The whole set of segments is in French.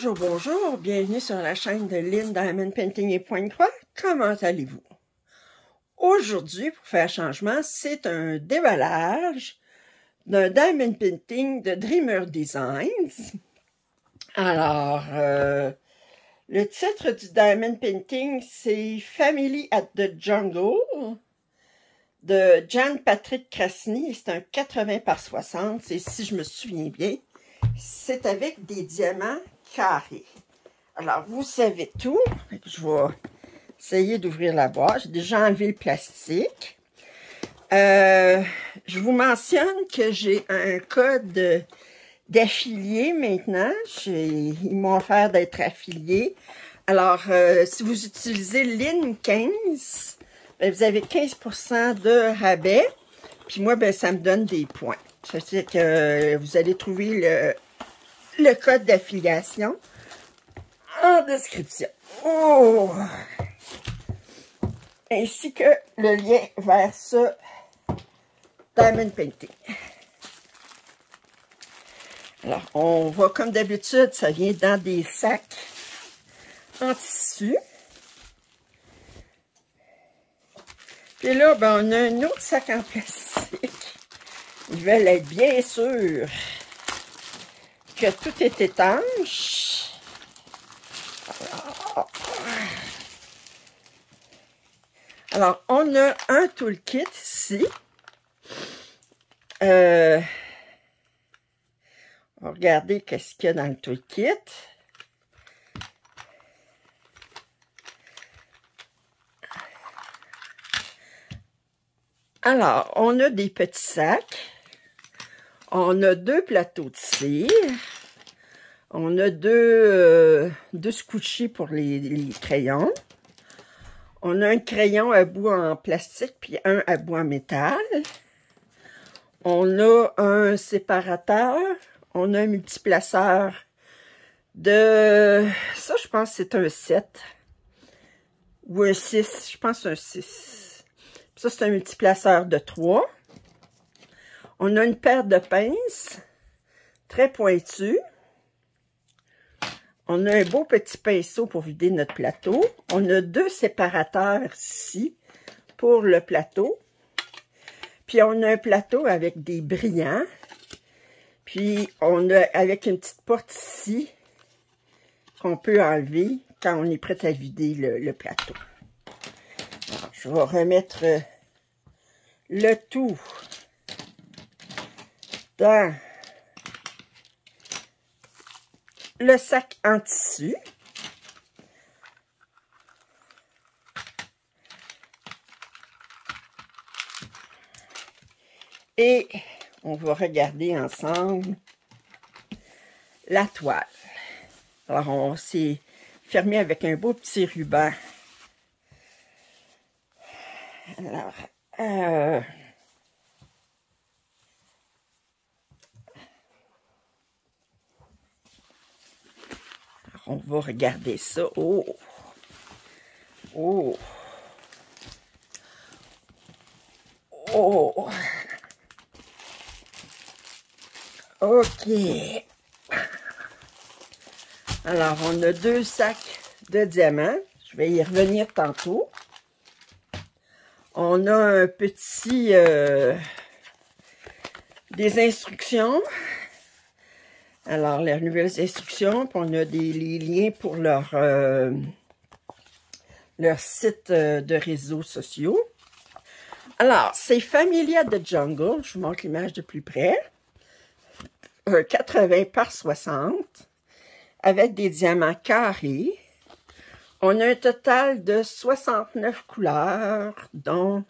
Bonjour, bonjour, bienvenue sur la chaîne de Lynn Diamond Painting et Pointe Croix. Comment allez-vous? Aujourd'hui, pour faire changement, c'est un déballage d'un Diamond Painting de Dreamer Designs. Alors, le titre du Diamond Painting, c'est Family at the Jungle de Jan Patrick Krasny. C'est un 80 par 60, et si je me souviens bien, c'est avec des diamants carrés. Alors, vous savez tout. Je vais essayer d'ouvrir la boîte. J'ai déjà enlevé le plastique. Je vous mentionne que j'ai un code d'affilié maintenant. Ils m'ont offert d'être affilié. Alors, si vous utilisez Lynn15, ben, vous avez 15% de rabais. Puis moi, ben, ça me donne des points. Ça veut dire que vous allez trouver le code d'affiliation en description. Oh! Ainsi que le lien vers ce Diamond Painting. Alors, on voit comme d'habitude, ça vient dans des sacs en tissu. Puis là, ben, on a un autre sac en plastique. Ils veulent être bien sûrs que tout est étanche. Alors, on a un toolkit ici. On va regarder qu'est-ce qu'il y a dans le toolkit. Alors, on a des petits sacs. On a deux plateaux de cire. On a deux squishies pour les crayons. On a un crayon à bout en plastique puis un à bout en métal. On a un séparateur. On a un multiplaceur de... Ça, je pense que c'est un 7. Ou un 6. Je pense un 6. Puis ça, c'est un multiplaceur de 3. On a une paire de pinces très pointues. On a un beau petit pinceau pour vider notre plateau. On a deux séparateurs ici pour le plateau. Puis on a un plateau avec des brillants. Puis on a avec une petite porte ici qu'on peut enlever quand on est prêt à vider le plateau. Alors, je vais remettre le tout dans le sac en tissu. Et on va regarder ensemble la toile. Alors, on s'est fermé avec un beau petit ruban. Alors, on va regarder ça. Oh! Oh! Oh! OK. Alors, on a deux sacs de diamants. Je vais y revenir tantôt. On a un petit... des instructions. Alors, les nouvelles instructions, puis on a les liens pour leur site de réseaux sociaux. Alors, c'est Family at the Jungle. Je vous montre l'image de plus près. 80 par 60, avec des diamants carrés. On a un total de 69 couleurs, dont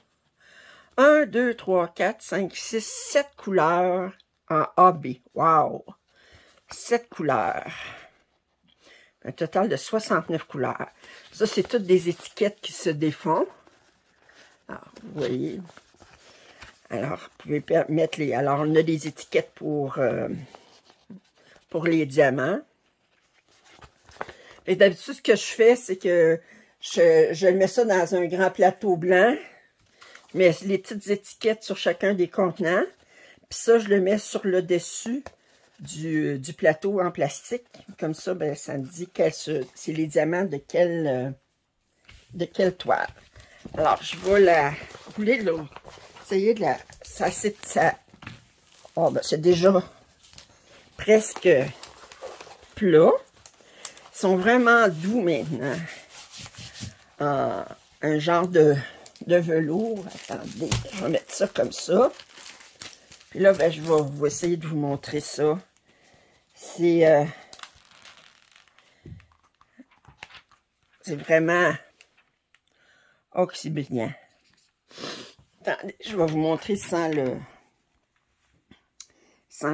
1, 2, 3, 4, 5, 6, 7 couleurs en AB. Wow! 7 couleurs. Un total de 69 couleurs. Ça, c'est toutes des étiquettes qui se défont. Alors, vous voyez. Alors, vous pouvez mettre les... Alors, on a des étiquettes pour les diamants. Et d'habitude, ce que je fais, c'est que je mets ça dans un grand plateau blanc. Je mets les petites étiquettes sur chacun des contenants. Puis ça, je le mets sur le dessus du plateau en plastique. Comme ça, ben, ça me dit que c'est les diamants de quelle toile. Alors, je vais la rouler là. Essayer de la... Oh, ben, c'est déjà presque plat. Ils sont vraiment doux maintenant. Un genre de velours. Attendez, je vais mettre ça comme ça. Puis là, ben, je vais essayer de vous montrer ça. C'est vraiment oxybrillant. Attendez, je vais vous montrer sans le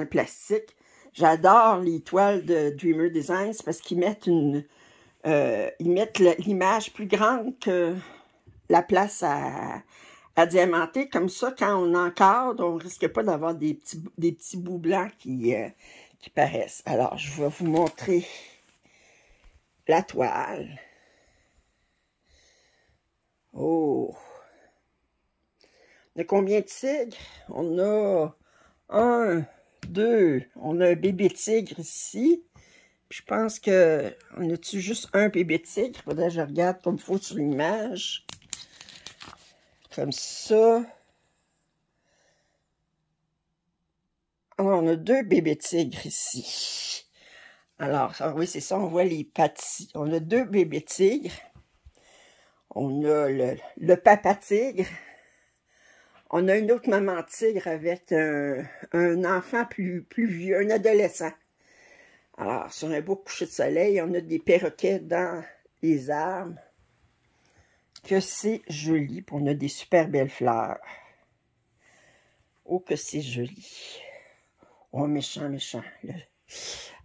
plastique. J'adore les toiles de Dreamer Designs parce qu'ils mettent l'image plus grande que la place à diamanter. Comme ça, quand on encadre, on ne risque pas d'avoir des petits bouts blancs qui paraissent. Alors, je vais vous montrer la toile. Oh! On a combien de tigres? On a 1, 2, on a un bébé tigre ici. Puis je pense que on a-tu juste un bébé tigre? Faudrait que je regarde comme il faut sur l'image. Comme ça. Alors, on a 2 bébés tigres ici. Alors, oui, c'est ça, on voit les pattes. On a 2 bébés tigres. On a le papa tigre. On a une autre maman tigre avec un enfant plus vieux, un adolescent. Alors, sur un beau coucher de soleil, on a des perroquets dans les arbres. Que c'est joli. Puis on a des super belles fleurs. Oh, que c'est joli. Oh, méchant, méchant.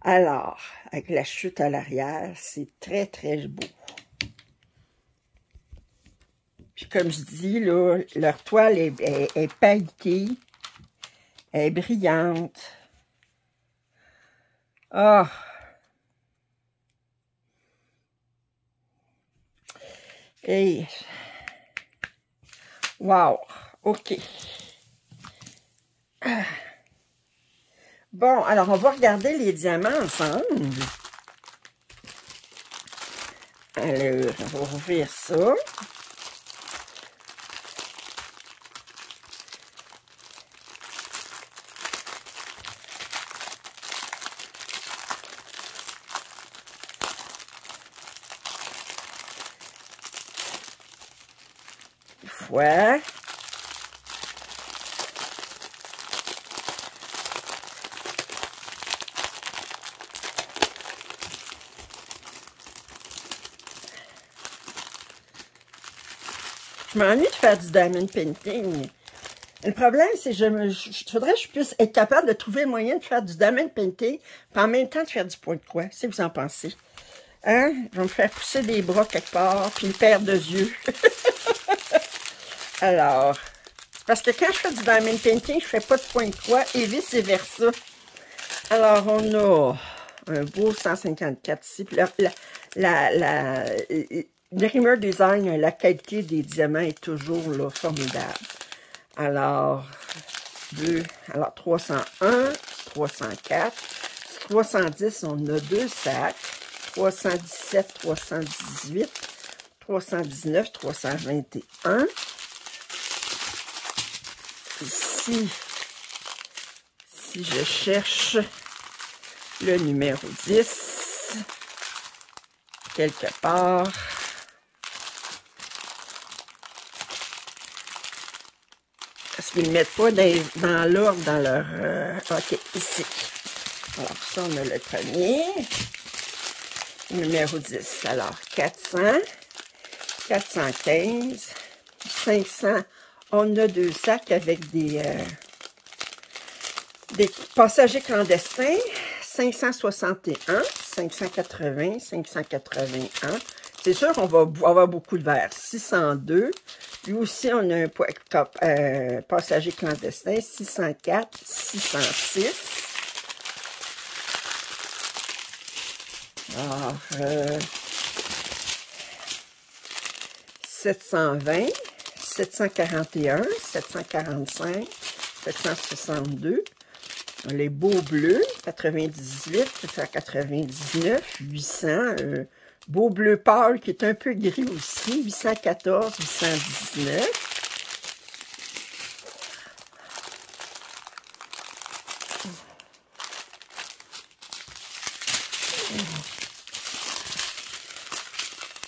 Alors, avec la chute à l'arrière, c'est très, très beau. Puis comme je dis, là, leur toile est pailletée, elle est brillante. Ah! Et... wow! OK. Bon, alors on va regarder les diamants ensemble. Alors, on va ouvrir ça. Ouais. Je m'ennuie de faire du diamond painting. Le problème, c'est que faudrait que je puisse être capable de trouver le moyen de faire du diamond painting, puis en même temps de faire du point de croix. Si vous en pensez. Hein? Je vais me faire pousser des bras quelque part, puis une paire de yeux. Alors, parce que quand je fais du diamond painting, je fais pas de point de croix et vice-versa. Alors, on a un beau 154 ici. Puis Dreamer Design, la qualité des diamants est toujours là, formidable. Alors, 301, 304, 310, on a 2 sacs. 317, 318, 319, 321. Ici, si je cherche le numéro 10, quelque part, parce qu'ils ne mettent pas dans l'ordre, dans leur... OK, ici. Alors, ça, on a le premier. Numéro 10. Alors, 400, 415, 500. On a 2 sacs avec des passagers clandestins. 561, 580, 581. C'est sûr qu'on va avoir beaucoup de verres. 602. Lui aussi, on a un passager clandestin. 604, 606. Alors, 720, 741, 745, 762, Les beaux bleus, 98, 799, 800. Beau bleu pâle qui est un peu gris aussi, 814, 819.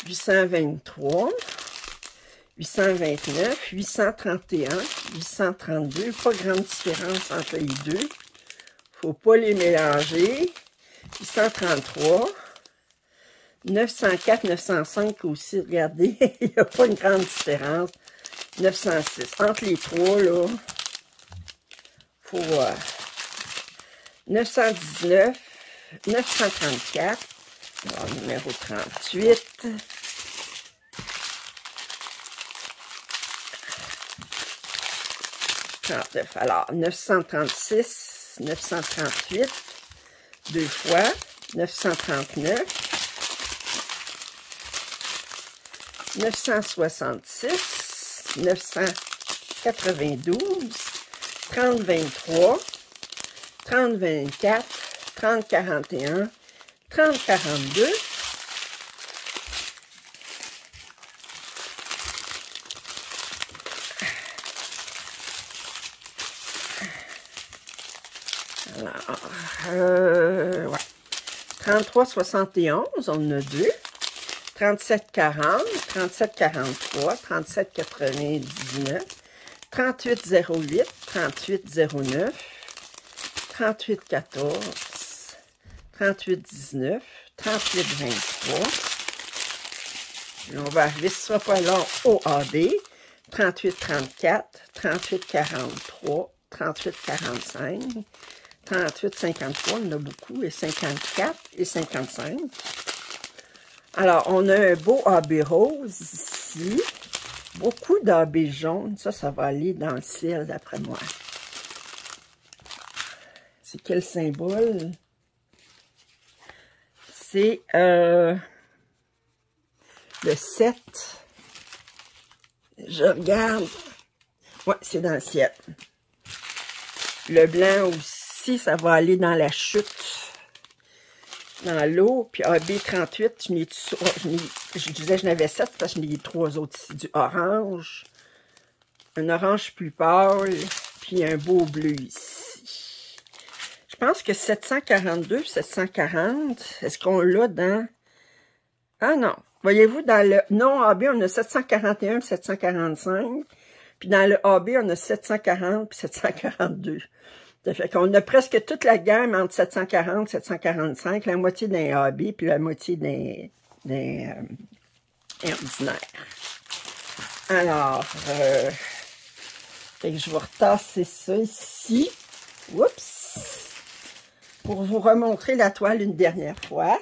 « 823, 829, 831, 832, pas grande différence entre les deux. Faut pas les mélanger. 833, 904, 905 aussi, regardez, il n'y a pas une grande différence. 906, entre les trois, là, faut 919, 934, alors, numéro 38, alors 936, 938, deux fois, 939, 966, 992, 3023, 3024, 3041, 3042, ouais. 3371, on en a deux. 3740, 3743, 3799, 3808, 3809, 3814, 3819, 3823. On va arriver, ce sera pas long, au AB. 3834, 3843, 3845, 3853, on en a beaucoup, et 54 et 55. Alors, on a un beau AB rose ici. Beaucoup d'AB jaune. Ça va aller dans le ciel, d'après moi. C'est quel symbole? C'est le 7. Je regarde. Ouais, c'est dans le ciel. Le blanc aussi, ça va aller dans la chute. Dans l'eau, puis AB38, je disais que j'en avais 7 parce que je n'ai 3 autres ici. Du orange, un orange plus pâle, puis un beau bleu ici. Je pense que 742, 740, est-ce qu'on l'a dans... Ah non, voyez-vous, dans le non-AB, on a 741 et 745, puis dans le AB, on a 740 et 742. Ça fait qu'on a presque toute la gamme entre 740 et 745, la moitié d'un AB, puis la moitié d'un ordinaire. Alors, fait que je vais retasser ça ici. Oups! Pour vous remontrer la toile une dernière fois.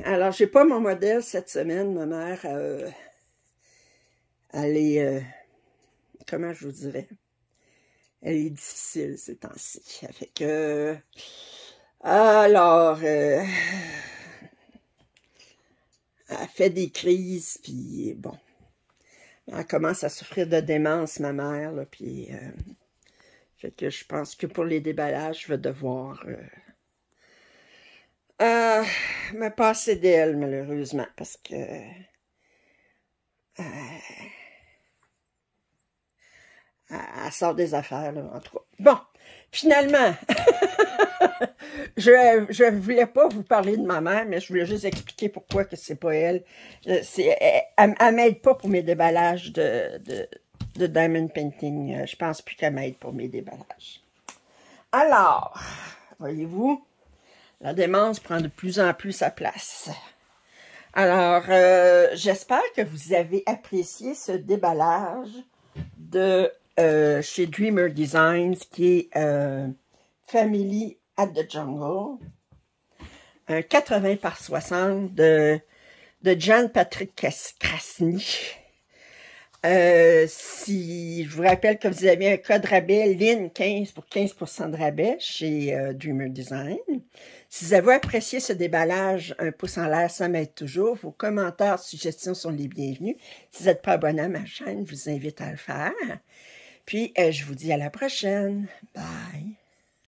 Alors, j'ai pas mon modèle cette semaine. Ma mère, elle est... comment je vous dirais? Elle est difficile ces temps-ci. Ça fait que... Alors... elle fait des crises, puis bon... Elle commence à souffrir de démence, ma mère, là, puis... fait que je pense que pour les déballages, je vais devoir... me passer d'elle, malheureusement, parce que... elle sort des affaires, là, en tout cas. Bon, finalement, je voulais pas vous parler de ma mère, mais je voulais juste expliquer pourquoi que c'est pas elle. Elle m'aide pas pour mes déballages de diamond painting. Je pense plus qu'elle m'aide pour mes déballages. Alors, voyez-vous, la démence prend de plus en plus sa place. Alors, j'espère que vous avez apprécié ce déballage de chez Dreamer Designs, qui est Family at the Jungle. Un 80 par 60 de John Patrick Krasny. Si je vous rappelle que vous avez un code rabais LIN15 pour 15% de rabais chez Dreamer Design. Si vous avez apprécié ce déballage, un pouce en l'air, ça m'aide toujours. Vos commentaires, suggestions sont les bienvenus. Si vous n'êtes pas abonné à ma chaîne, je vous invite à le faire. Puis, je vous dis à la prochaine. Bye!